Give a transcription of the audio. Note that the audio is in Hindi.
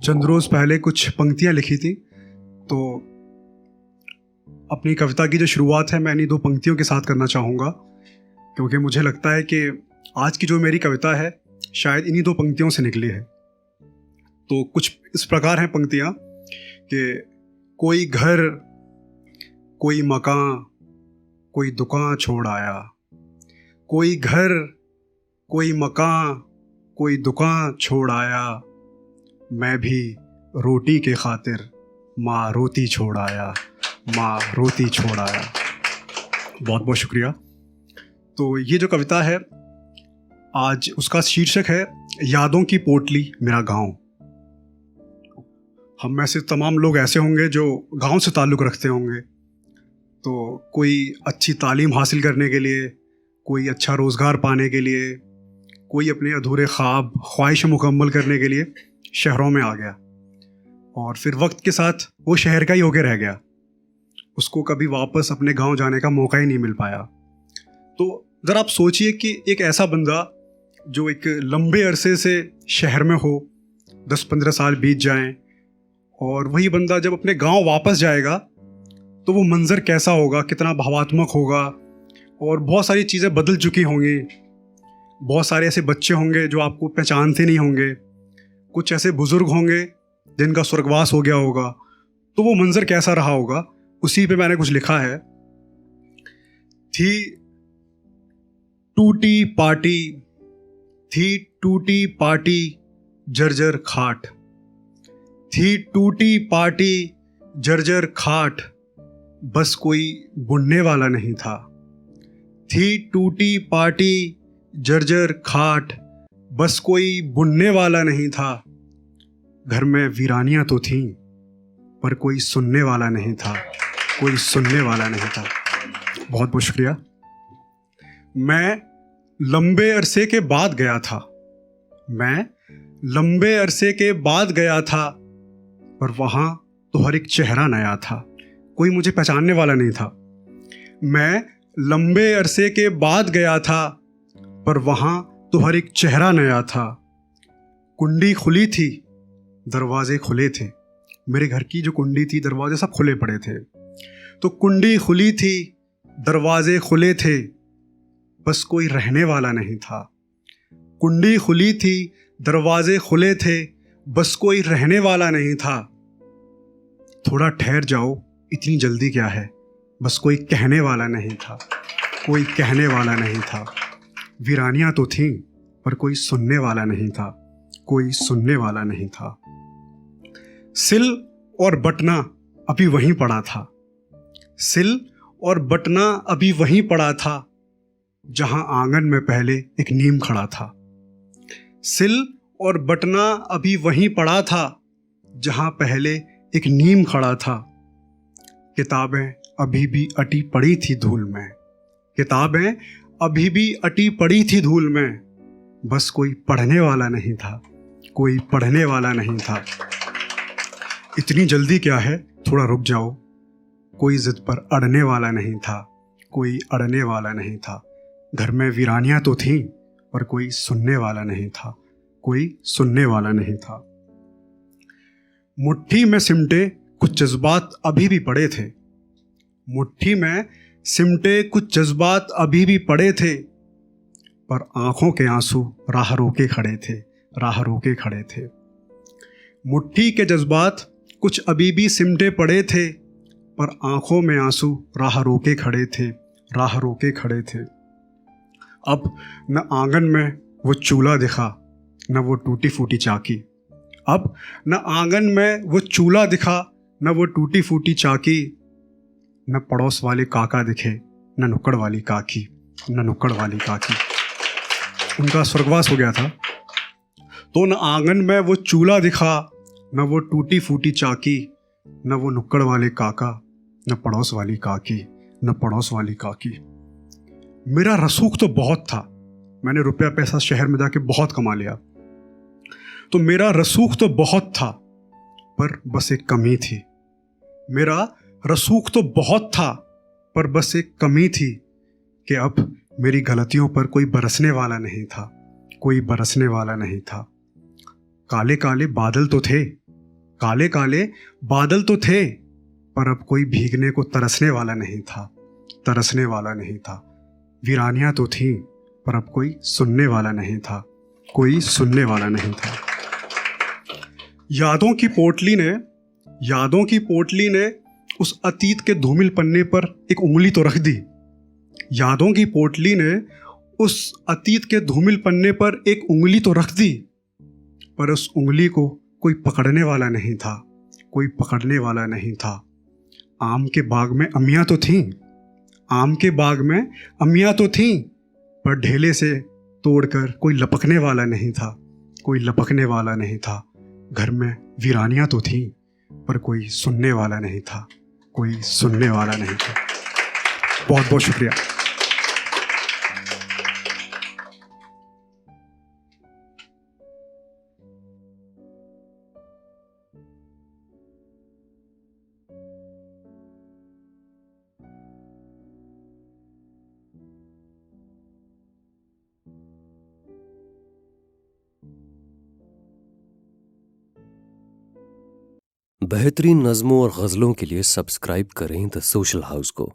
चंद रोज़ पहले कुछ पंक्तियाँ लिखी थी, तो अपनी कविता की जो शुरुआत है मैं इन्हीं 2 पंक्तियों के साथ करना चाहूँगा, क्योंकि मुझे लगता है कि आज की जो मेरी कविता है शायद इन्हीं 2 पंक्तियों से निकली है। तो कुछ इस प्रकार हैं पंक्तियाँ कि कोई घर, कोई मकान, कोई दुकान छोड़ आया, कोई घर, कोई मकान, कोई दुकान छोड़ आया, मैं भी रोटी के खातिर माँ रोती छोड़ आया, माँ रोती छोड़ आया। बहुत बहुत शुक्रिया। तो ये जो कविता है आज उसका शीर्षक है यादों की पोटली मेरा गांव। हम में से तमाम लोग ऐसे होंगे जो गांव से ताल्लुक़ रखते होंगे, तो कोई अच्छी तालीम हासिल करने के लिए, कोई अच्छा रोज़गार पाने के लिए, कोई अपने अधूरे ख्वाब ख्वाहिश मुकम्मल करने के लिए शहरों में आ गया और फिर वक्त के साथ वो शहर का ही होके रह गया, उसको कभी वापस अपने गांव जाने का मौका ही नहीं मिल पाया। तो ज़रा आप सोचिए कि एक ऐसा बंदा जो एक लंबे अरसे से शहर में हो, 10-15 साल बीत जाएं, और वही बंदा जब अपने गांव वापस जाएगा तो वो मंज़र कैसा होगा, कितना भावात्मक होगा, और बहुत सारी चीज़ें बदल चुकी होंगी। बहुत सारे ऐसे बच्चे होंगे जो आपको पहचानते नहीं होंगे, कुछ ऐसे बुज़ुर्ग होंगे जिनका स्वर्गवास हो गया होगा। तो वो मंज़र कैसा रहा होगा, उसी पे मैंने कुछ लिखा है। थी टूटी पार्टी, थी टूटी पार्टी जर्जर खाट, थी टूटी पार्टी जर्जर खाट, बस कोई बुनने वाला नहीं था। थी टूटी पार्टी जर्जर खाट, बस कोई बुनने वाला नहीं था। घर में वीरानियां तो थीं, पर कोई सुनने वाला नहीं था, कोई सुनने वाला नहीं था। बहुत बहुत शुक्रिया। मैं लंबे अरसे के बाद गया था, मैं लंबे अरसे के बाद गया था, पर वहाँ तो हर एक चेहरा नया था, कोई मुझे पहचानने वाला नहीं था। मैं लंबे अरसे के बाद गया था, पर वहाँ तो हर एक चेहरा नया था। कुंडी खुली थी, दरवाजे खुले थे। मेरे घर की जो कुंडी थी, दरवाजे सब खुले पड़े थे। तो कुंडी खुली थी, दरवाजे खुले थे, बस कोई रहने वाला नहीं था। कुंडी खुली थी, दरवाजे खुले थे, बस कोई रहने वाला नहीं था। थोड़ा ठहर जाओ, इतनी जल्दी क्या है, बस कोई कहने वाला नहीं था, कोई कहने वाला नहीं था। वीरानियां तो थीं, पर कोई सुनने वाला नहीं था, कोई सुनने वाला नहीं था। सिल और बटना अभी वहीं पड़ा था, सिल और बटना अभी वहीं पड़ा था, जहां आंगन में पहले एक नीम खड़ा था। सिल और बटना अभी वहीं पड़ा था, जहां पहले एक नीम खड़ा था। किताबें अभी भी अटी पड़ी थी धूल में, किताबें अभी भी अटी पड़ी थी धूल में, बस कोई पढ़ने वाला नहीं था, कोई पढ़ने वाला नहीं था। इतनी जल्दी क्या है, थोड़ा रुक जाओ, कोई जिद पर अड़ने वाला नहीं था, कोई अड़ने वाला नहीं था। घर में वीरानियां तो थीं, पर कोई सुनने वाला नहीं था, कोई सुनने वाला नहीं था। मुट्ठी में सिमटे कुछ जज्बात अभी भी पड़े थे, मुट्ठी में सिमटे कुछ जज्बात अभी भी पड़े थे, पर आंखों के आंसू राह रोके खड़े थे, राह रोके खड़े थे। मुट्ठी के जज्बात कुछ अभी भी सिमटे पड़े थे, पर आंखों में आंसू राह रोके खड़े थे, राह रोके खड़े थे। अब न आंगन में वो चूल्हा दिखा, न वो टूटी फूटी चाकी। अब न आंगन में वो चूल्हा दिखा, न वो टूटी फूटी चाकी। न पड़ोस वाले काका दिखे, न नुक्कड़ वाली काकी, न नुक्कड़ वाली काकी। उनका स्वर्गवास हो गया था। तो न आंगन में वो चूल्हा दिखा, न वो टूटी फूटी चाकी, न वो नुक्कड़ वाले काका, न पड़ोस वाली काकी, न पड़ोस वाली काकी। मेरा रसूख तो बहुत था, मैंने रुपया पैसा शहर में जाके बहुत कमा लिया, तो मेरा रसूख तो बहुत था, पर बस एक कमी थी। मेरा रसूख तो बहुत था, पर बस एक कमी थी कि अब मेरी गलतियों पर कोई बरसने वाला नहीं था, कोई बरसने वाला नहीं था। काले काले बादल तो थे, काले काले बादल तो थे, पर अब कोई भीगने को तरसने वाला नहीं था, तरसने वाला नहीं था। वीरानियां तो थीं, पर अब कोई सुनने वाला नहीं था, कोई सुनने वाला नहीं था। यादों की पोटली ने उस अतीत के धूमिल पन्ने पर एक उंगली तो रख दी। यादों की पोटली ने उस अतीत के धूमिल पन्ने पर एक उंगली तो रख दी, पर उस उंगली को कोई पकड़ने वाला नहीं था, कोई पकड़ने वाला नहीं था। आम के बाग में अम्मियाँ तो थीं, आम के बाग में अम्मियाँ तो थीं, पर ढेले से तोड़कर कोई लपकने वाला नहीं था, कोई लपकने वाला नहीं था। घर में वीरानियाँ तो थीं, पर कोई सुनने वाला नहीं था, कोई सुनने वाला नहीं था। बहुत बहुत शुक्रिया। बेहतरीन नज़्मों और गज़लों के लिए सब्सक्राइब करें द सोशल हाउस को।